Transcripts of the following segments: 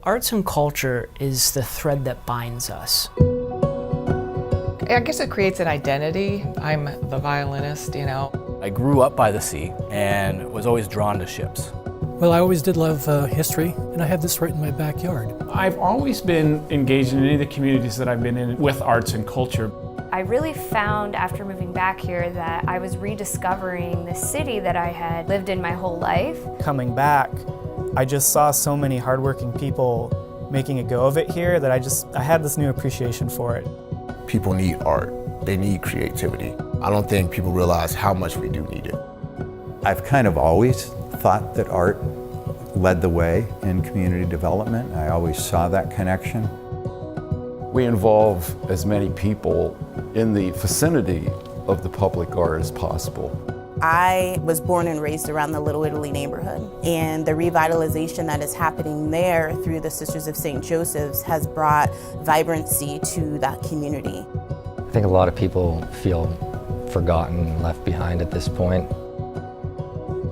Arts and culture is the thread that binds us. I guess it creates an identity. I'm the violinist, you know. I grew up by the sea and was always drawn to ships. Well, I always did love history, and I have this right in my backyard. I've always been engaged in any of the communities that I've been in with arts and culture. I really found after moving back here that I was rediscovering the city that I had lived in my whole life. Coming back, I just saw so many hardworking people making a go of it here that I had this new appreciation for it. People need art. They need creativity. I don't think people realize how much we do need it. I've kind of always thought that art led the way in community development. I always saw that connection. We involve as many people in the vicinity of the public art as possible. I was born and raised around the Little Italy neighborhood, and the revitalization that is happening there through the Sisters of St. Joseph's has brought vibrancy to that community. I think a lot of people feel forgotten and left behind at this point.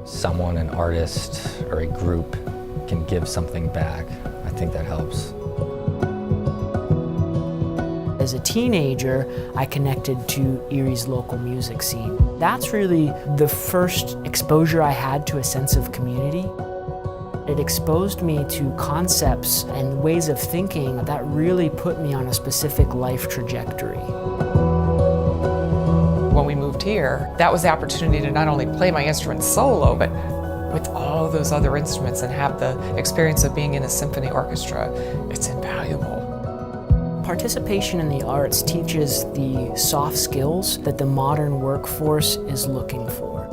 Someone, an artist or a group, can give something back. I think that helps. As a teenager, I connected to Erie's local music scene. That's really the first exposure I had to a sense of community. It exposed me to concepts and ways of thinking that really put me on a specific life trajectory. When we moved here, that was the opportunity to not only play my instrument solo, but with all those other instruments and have the experience of being in a symphony orchestra. It's invaluable. Participation in the arts teaches the soft skills that the modern workforce is looking for.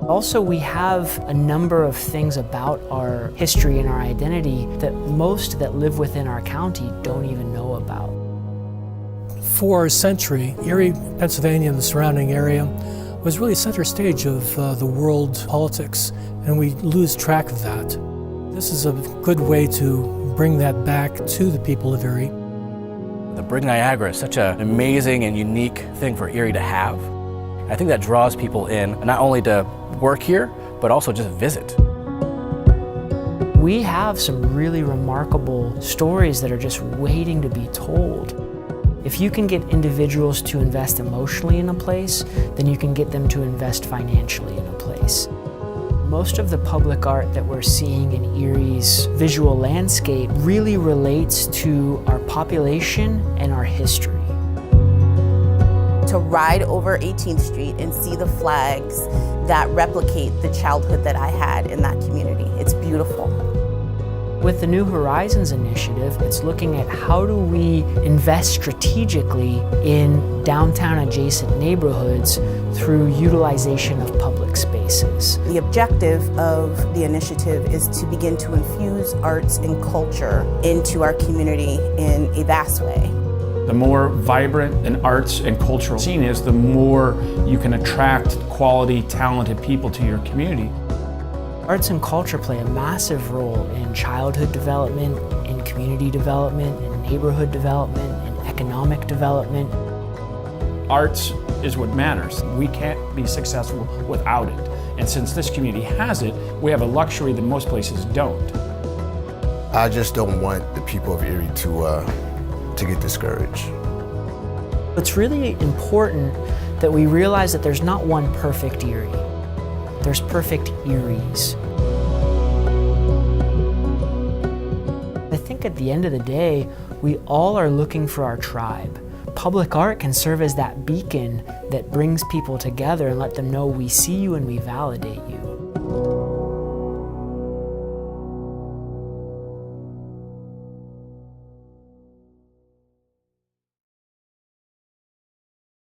Also, we have a number of things about our history and our identity that most that live within our county don't even know about. For a century, Erie, Pennsylvania and the surrounding area was really center stage of the world politics, and we lose track of that. This is a good way to bring that back to the people of Erie. The Brig Niagara is such an amazing and unique thing for Erie to have. I think that draws people in, not only to work here, but also just visit. We have some really remarkable stories that are just waiting to be told. If you can get individuals to invest emotionally in a place, then you can get them to invest financially in a place. Most of the public art that we're seeing in Erie's visual landscape really relates to our population and our history. To ride over 18th Street and see the flags that replicate the childhood that I had in that community, it's beautiful. With the New Horizons initiative, it's looking at how do we invest strategically in downtown adjacent neighborhoods through utilization of public spaces. The objective of the initiative is to begin to infuse arts and culture into our community in a vast way. The more vibrant an arts and cultural scene is, the more you can attract quality, talented people to your community. Arts and culture play a massive role in childhood development, in community development, in neighborhood development, in economic development. Arts is what matters. We can't be successful without it. And since this community has it, we have a luxury that most places don't. I just don't want the people of Erie to get discouraged. It's really important that we realize that there's not one perfect Erie. There's perfect Eries. I think at the end of the day, we all are looking for our tribe. Public art can serve as that beacon that brings people together and let them know we see you and we validate you.